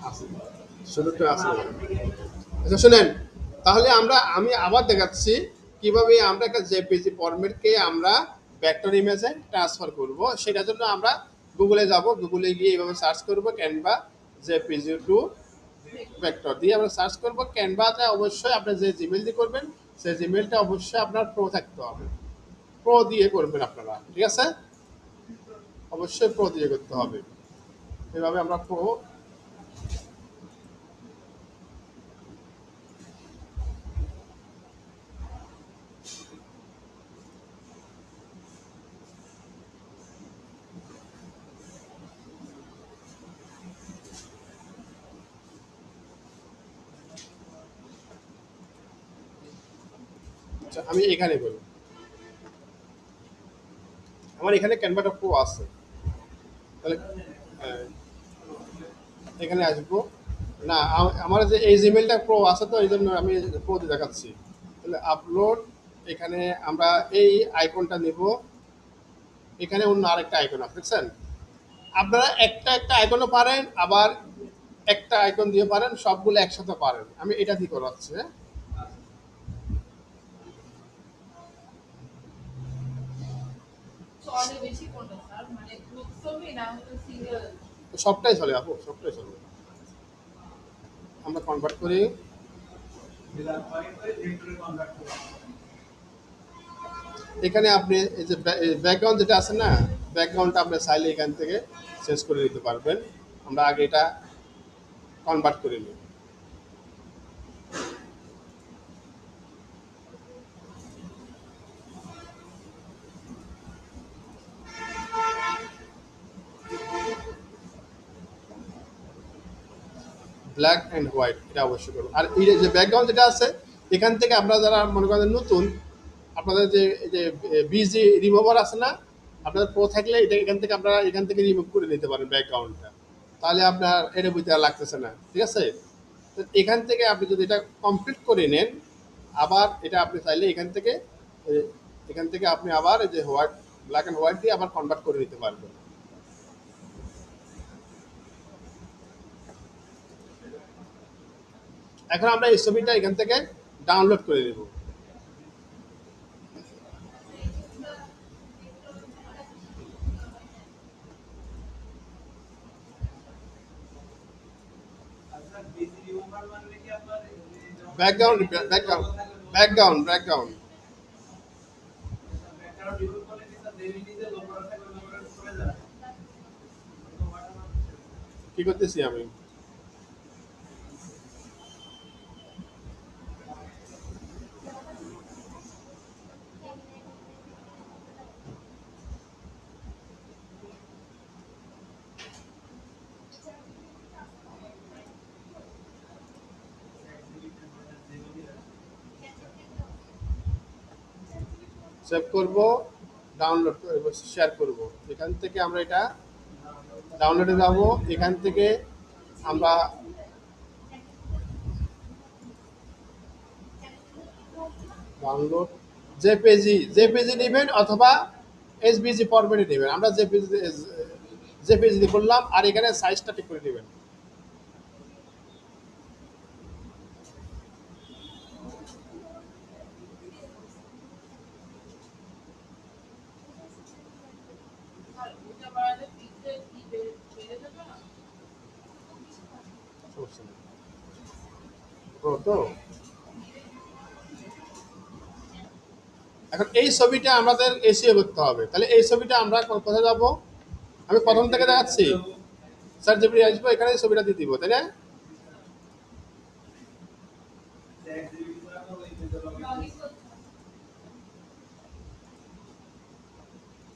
আছে, শুরুটা আছে। আচ্ছা শুনেন, তাহলে আমি আবার দেখাচ্ছি কিভাবে আমরা একটা জেপিজি ফরম্যাটকে আমরা ভেক্টর ইমেজে ট্রান্সফার করব। সেটার জন্য আমরা গুগলে যাব, গুগলে গিয়ে এইভাবে সার্চ করব ক্যানভা জেপিজি টু ভেক্টর দিয়ে আমরা সার্চ করব। ক্যানভাতে অবশ্যই আপনি যে জিমেল দিয়ে করবেন সেই জিমেলটা অবশ্যই আপনার প্রো থাকতে হবে, প্রো দিয়ে করবেন আপনারা, ঠিক আছে? অবশ্যই প্রো দিয়ে করতে হবে। এভাবে আমরা প্রো। আচ্ছা আমি এখানে বলি, আমার এখানে ক্যানভাটা প্রো আছে। তাহলে আহ, এখানে আসবো। না, আমার যে এই জিমেলটা প্রো আছে তো এই জন্য আমি প্রো দিয়ে দেখাচ্ছি। তাহলে আপলোড, এখানে আমরা এই আইকনটা নিব। এখানে অন্য আরেকটা আইকন আছে দেখছেন। আপনারা একটা একটা আইকনও পারেন, আবার একটা আইকন দিয়ে পারেন, সবগুলো একসাথে পারেন। আমি এটা দিয়ে করাচ্ছি, হ্যাঁ? সবটাই চলে আপু, সবটাই চলে। আমরা কনভার্ট করি। এখানে আপনি এই যে ব্যাকগ্রাউন্ড যেটা আছে না, ব্যাকগ্রাউন্ডটা আপনি চাইলে এখান থেকে চেঞ্জ করে নিতে পারবেন। আমরা আগে এটা কনভার্ট করে নিই। ব্ল্যাক অ্যান্ড হোয়াইট এটা অবশ্যই করুন। আর এই যে ব্যাকগ্রাউন্ড যেটা আছে, এখান থেকে আপনারা যারা মনে করেন নতুন, আপনাদের যে এই যে বিজি রিমুভার আছে না, আপনাদের প্রো থাকলে এটা এখান থেকে আপনারা এখান থেকে রিমুভ করে নিতে পারেন ব্যাকগ্রাউন্ডটা। তাহলে আপনার এটা বুঝতে আর লাগতেছে না, ঠিক আছে? তো এখান থেকে আপনি যদি এটা কমপ্লিট করে নেন, আবার এটা আপনি চাইলে এখান থেকে আপনি আবার এই যে হোয়াইট, ব্ল্যাক অ্যান্ড হোয়াইট দিয়ে আবার কনভার্ট করে নিতে পারবেন। এখন আমরা এই ছবিটা এখান থেকে ডাউনলোড করে নেব। Background, background, background, background. কি করতেছি আমি? সেভ করব, ডাউনলোড করব, শেয়ার করব। এখান থেকে আমরা এটা ডাউনলোডে যাব। এখান থেকে আমরা ডাউনলোড জেপিজি নেবেন অথবা এসবিজি ফরম্যাটে নেবেন। আমরা জেপিজি করলাম, আর এখানে সাইজটা ঠিক করে নেবেন। সমস্যা নেই। তো এখন এই ছবিটা আমাদের এসিও করতে হবে। তাহলে এই ছবিটা আমরা কোথায় যাব? আমি প্রথম থেকে দেখাচ্ছি। স্যার যেপি আসবো, এখানে ছবিটা দিয়ে দিব, তাই না?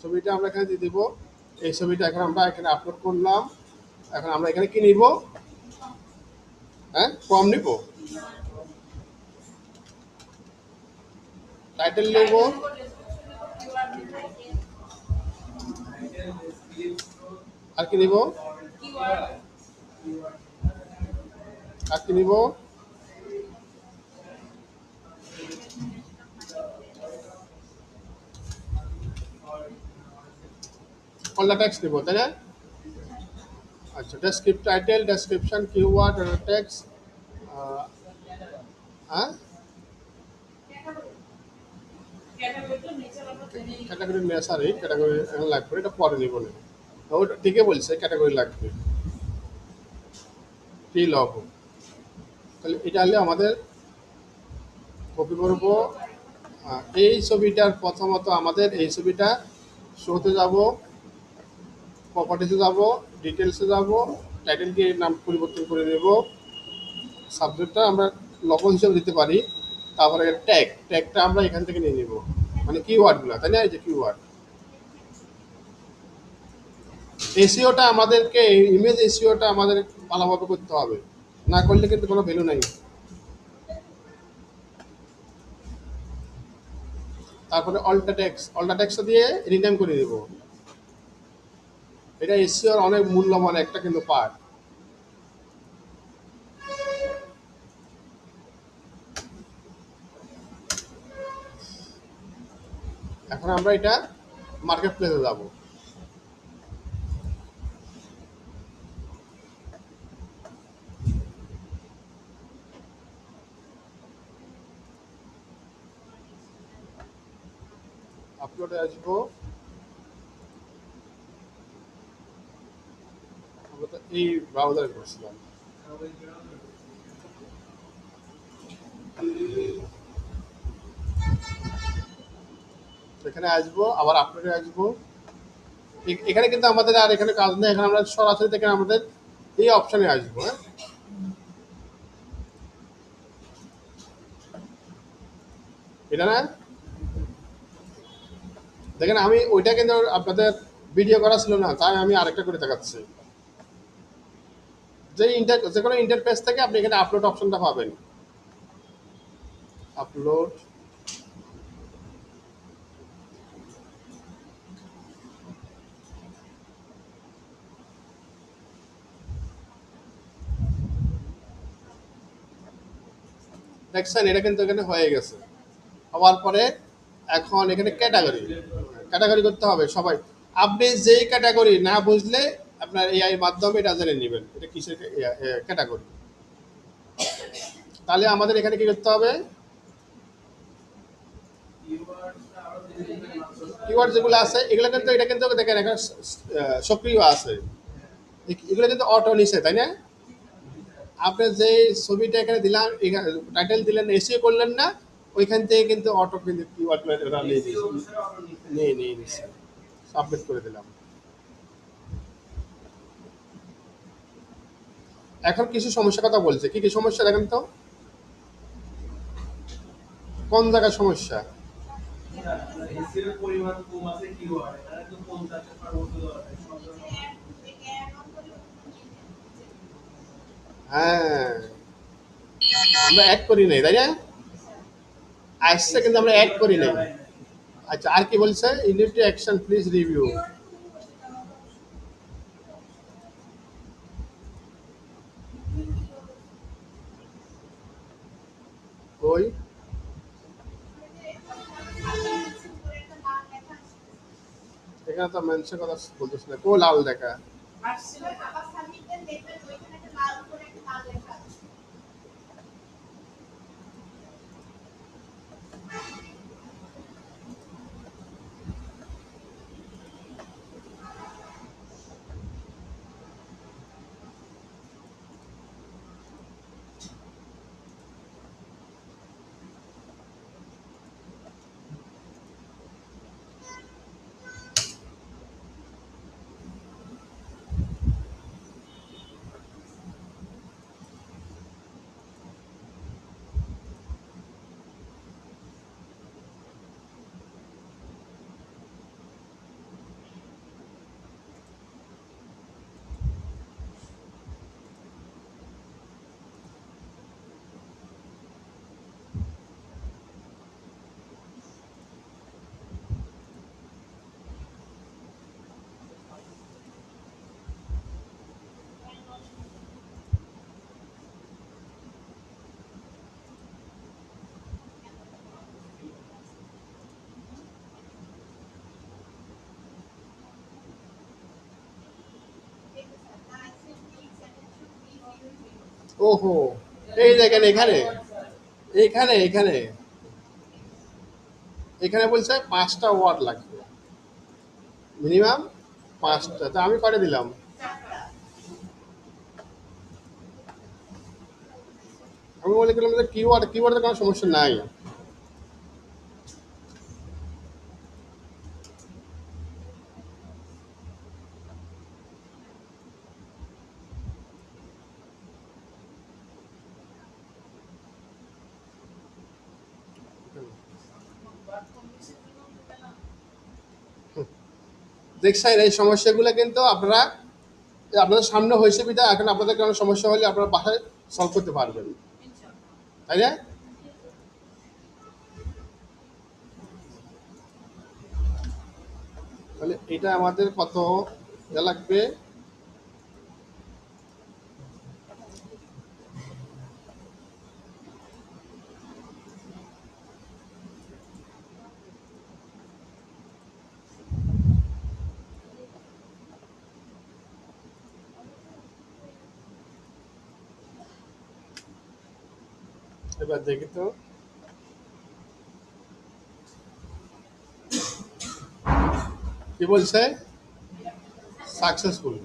ছবিটা আমরা এখানে দিয়ে দিব। এই ছবিটা এখন আমরা এখানে আপলোড করলাম। এখন আমরা এখানে কি নিব? হ্যাঁ, ফর্ম নিব, টাইটেল নেব, আর কি নিব? আর কি নিব? অল দ্য টেক্সট নিব, তাই না? আচ্ছা, ডেসক্রিপ টাইটেল, ডেসক্রিপশন, কিওয়ার্ড, টেক্সট, হ্যাঁ, ক্যাটাগরি নেসারি, ক্যাটাগরি লাগবে, এটা পরে নিব না। ওটা ঠিকই বলছে, ক্যাটাগরি লাগবে, টি লগ। তাহলে এটা হলে আমাদের কপি করব। এই ছবিটার প্রথমত আমাদের এই ছবিটা শোতে যাব, প্রপার্টিসে যাব, ডিটেলসে যাব, টাইটেলকে নাম পরিবর্তন করে নেব, সাবজেক্টটা আমরা লগ হিসেবে দিতে পারি। তারপরে ট্যাগটা আমরা এখান থেকে নিয়ে নিব, মানে কিওয়ার্ডগুলো, তাই না? এই যে কিওয়ার্ড, এসইওটা আমাদেরকে, ইমেজ এসইওটা আমাদের ভালোভাবে করতে হবে, না করলে কিন্তু কোনো ভ্যালু নাই। তারপরে অল্টা টেক্সট দিয়ে রিনেম করে দেব। এটা এসইওর অনেক মূল্যবান একটা কিন্তু পার্ট। এখন আমরা এটা মার্কেট প্লেসে যাব। আপলোডে আসবো, আমরা তো এই ব্রাউজারে করছিলাম। এখানে আসবো, আবার আপলোডে আসবো। এখানে কিন্তু আমাদের আর এখানে কাজ নেই, এখানে আমরা সরাসরি থেকে আমাদের এই অপশানে আসবো। হ্যাঁ, এটা না, দেখেন আমি ওইটা কিন্তু আপনাদের ভিডিও করা ছিল না, তাই আমি আরেকটা করে দেখাচ্ছি। যে কোনো ইন্টারফেস থেকে আপনি এখানে আপলোড অপশনটা পাবেন। আপলোড, দেখছেন এটা কিন্তু এখানে হয়ে গেছে। হওয়ার পরে এখন এখানে ক্যাটাগরি করতে হবে সবাই। আপনি যেই ক্যাটাগরি না বুঝলে আপনার এআই মাধ্যমে এটা জেনে নেবেন এটা কিসের ক্যাটাগরি। তাহলে আমাদের এখানে কি করতে হবে, কিওয়ার্ড যেগুলো আছে এগুলো কিন্তু, এটা কিন্তু দেখেন এখন সক্রিয় আছে, এগুলো কিন্তু অটো নিছে, তাই না? আপনি যে ছবিটা এখানে দিলাম, টাইটেল দিলেন, এসিও করলেন না, ওইখান থেকে কিন্তু অটো কিন্তু কিওয়ার্ড নিয়ে নিচ্ছে। সাবমিট করে দিলাম। এখন কিছু সমস্যার কথা বলছে, কি কি সমস্যা দেখেন তো, কোন জায়গায় সমস্যা? হ্যাঁ, আমরা অ্যাড করি নাই, তাই না? আসছে কিন্তু আমরা অ্যাড করি নাই। আচ্ছা, আর কি বলছে, ইউনিটি অ্যাকশন প্লিজ রিভিউ। ওই এখানে তো মেনশন কথা বলতেছে না, কো লাল দেখা। ওহো, এই দেখেন এখানে, এখানে এখানে এখানে বলছে 5টা ওয়ার্ড লাগবে, মিনিমাম 5টা। তো আমি কয়টা দিলাম? আমি মনে করলাম যে কিওয়ার্ডের কোনো সমস্যা নাই। দেখছেন এই সমস্যাগুলো কিন্তু আপনারা আপনাদের সামনে হয়েছে বিধায় এখন আপনাদের কোনো সমস্যা হলে আপনারা বাসায় সলভ করতে পারবেন, তাই না? তাহলে এটা আমাদের কত লাগবে? এবার দেখি তো। কি বলছে? সাকসেসফুল।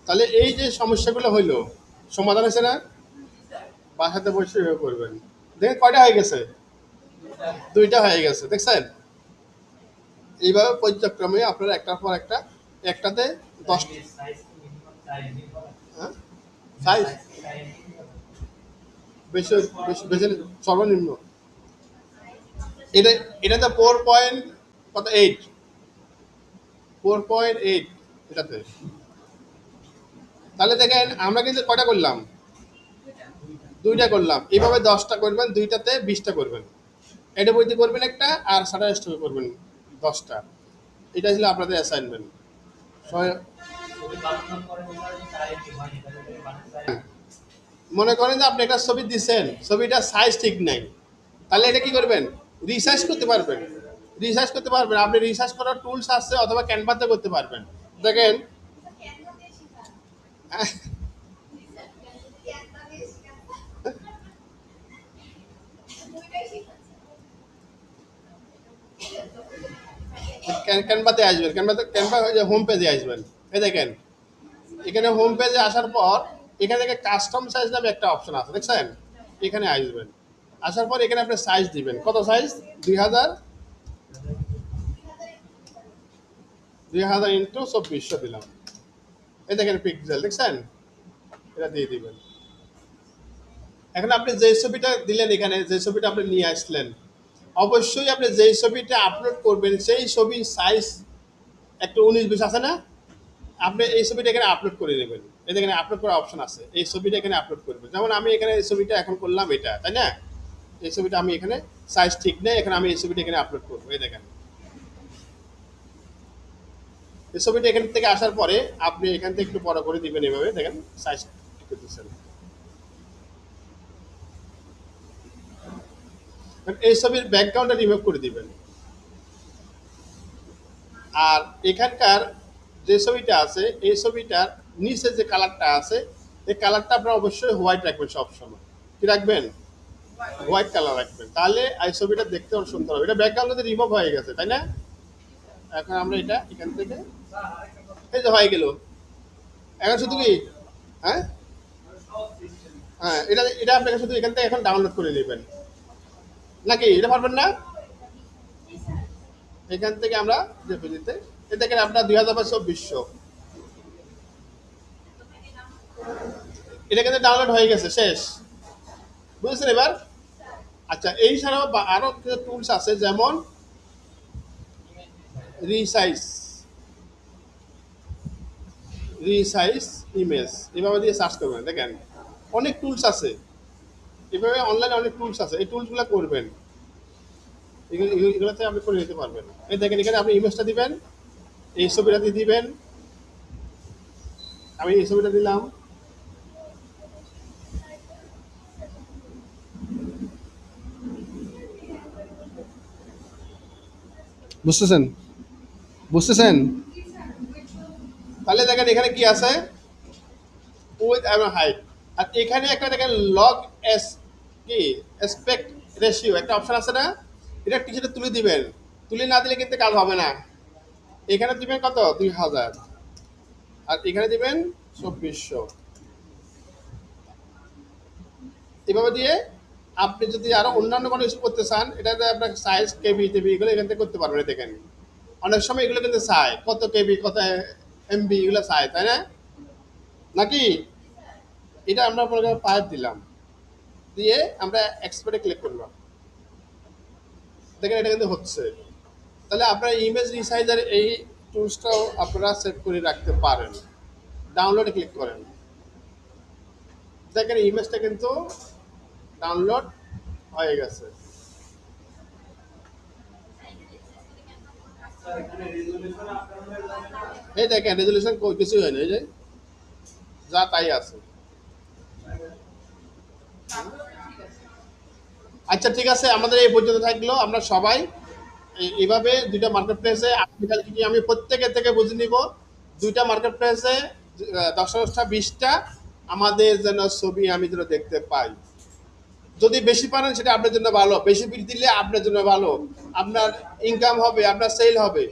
তাহলে এই যে সমস্যাগুলো হইলো, সমাধান হয়েছে না? বাসাতে বসে এভাবে করবেন। দেখেন কয়টা হয়ে গেছে? 2টা হয়ে গেছে, দেখছেন? এইভাবে পর্যায়ক্রমে আপনারা একটার পর একটা, একটাতে 10, হ্যাঁ সাইজ বেশি বেশি বেশি সর্বনিম্ন এটা, এটাতে 4 কত 8, 4.8 এটাতে। তাহলে দেখেন আমরা কিন্তু কয়টা করলাম? 2টা করলাম। এইভাবে 10টা করবেন, 2টাতে 20টা করবেন। এটা বইতে করবেন একটা, আর সাটাশ করবেন 10টা। এটা ছিল আপনাদের অ্যাসাইনমেন্ট। মনে করেন যে আপনি একটা ছবি দিচ্ছেন, ছবিটার সাইজ ঠিক নাই, তাহলে এটা কি করবেন? রিসার্চ করতে পারবেন, রিসার্চ করতে পারবেন। আপনি রিসার্চ করার টুলস আছে, অথবা ক্যানভাতে করতে পারবেন। দেখেন ক্যানভাতে আসবেন, ক্যানভা হোম পেজে আসবেন। এই দেখেন এখানে হোম পেজে আসার পর এখানে থেকে কাস্টম সাইজ নামে একটা অপশন আছে, দেখছেন? এখানে আসবেন, আসার পর এখানে আপনি সাইজ দিবেন। কত সাইজ? 2000, 2000 ইন্টু 2400 দিলাম। এই দেখেন পিক্সেল, দেখছেন? এটা দিয়ে দিবেন। এখন আপনি যে ছবিটা দিলেন, এখানে যে ছবিটা আপনি নিয়ে আসলেন, অবশ্যই আপনি যেই ছবিটা আপলোড করবেন সেই ছবির সাইজ একটু 19-20 আছে না? আপনি এই ছবিটা এখানে আপলোড করে নেবেন। এই এখানে আপলোড করার অপশন আছে, এই ছবিটা এখানে আপলোড করবেন। যেমন আমি এখানে এই ছবিটা এখন করলাম এটা, তাই না? এই ছবিটা আমি এখানে সাইজ ঠিক নেই, এখন আমি এই ছবিটা এখানে আপলোড করবো। এই দেখেন এই ছবিটা এখান থেকে আসার পরে আপনি এখান থেকে একটু বড় করে দিবেন, এভাবে দেখেন সাইজ ঠিক করতেছেন। এই ছবির ব্যাকগ্রাউন্ডটা রিমুভ করে দিবেন। আর এখানকার যে ছবিটা আছে, এই ছবিটার নিচে যে কালারটা আছে, এই কালারটা আপনারা অবশ্যই হোয়াইট রাখবেন সবসময়। কি রাখবেন? হোয়াইট কালার রাখবেন। তাহলে এই ছবিটা দেখতে অনেক সুন্দর হবে। এটা ব্যাকগ্রাউন্ডে রিমুভ হয়ে গেছে, তাই না? এখন আমরা এটা এখান থেকে, এই যে হয়ে গেল। এখন শুধু কি, হ্যাঁ হ্যাঁ, এটা এটা আপনাকে শুধু এখান থেকে এখন ডাউনলোড করে নেবেন, নাকি এটা পারবেন না? এখান থেকে আমরা জেপিজিতে, এ দেখেন আপনার 2024, এটা কিন্তু ডাউনলোড হয়ে গেছে, শেষ। বুঝেছেন এবার? আচ্ছা, এই ছাড়াও আরো কিছু টুলস আছে, যেমন রিসাইজ, রিসাইজ ইমেজ, এভাবে দিয়ে সার্চ করবেন। দেখেন অনেক টুলস আছে, এভাবে অনলাইনে অনেক টুলস আছে, এই টুলসগুলো করবেন। এগুলোতে আপনি করে নিতে পারবেন। এই দেখেন এখানে আপনি ইমেজটা দিবেন, এই ছবিটা দিয়ে দিবেন। আমি এই ছবিটা দিলাম। বুঝতেছেন? বুঝতেছেন? তাহলে দেখেন এখানে কি আছে? উইথ এবং হাইট। আর এখানে একটা দেখেন লগ এস কি এসপেক্ট রেশিও একটা অপশন আছে না, এটা টিচারে তুলে দিবেন, তুলে না দিলে কিন্তু কাজ হবে না। এখানে দিবেন কত 2000, আর এখানে দিবেন 2400। এভাবে দিয়ে আপনি যদি আরো অন্যান্য কোনো কিছু করতে চান, এটাতে আপনার সাইজ কেবি টেবি এগুলো এখান থেকে করতে পারবেন। দেখেন অনেক সময় এগুলো কিন্তু চায় কত কেবি কত এমবি এগুলো চায়, তাই না নাকি? এটা আমরা আপনাকে 5 দিলাম, দিয়ে আমরা এক্সপোর্টে ক্লিক করলাম। দেখেন এটা কিন্তু হচ্ছে। তাহলে আপনার ইমেজ রিসাইজার এই টুলসটাও আপনারা সেভ করে রাখতে পারেন। ডাউনলোডে ক্লিক করেন, দেখেন ইমেজটা কিন্তু ডাউনলোড হয়ে গেছে। এই দেখেন রেজলিউশন কিছু হয়নি, এই যে যা তাই আছে। আচ্ছা ঠিক আছে, আমাদের এই পর্যন্ত থাকলো। আমরা সবাই এইভাবে দুইটা মার্কেট প্লেসে আগামীকালকে কি আমি প্রত্যেকের থেকে বুঝে নিব, দুইটা মার্কেট প্লেসে 10টা 20টা আমাদের যেন ছবি আমি যেন দেখতে পাই। যদি বেশি পারেন সেটা আপনার জন্য ভালো, বেশি বিল দিলে আপনার জন্য ভালো, আপনার ইনকাম হবে, আপনার সেল হবে।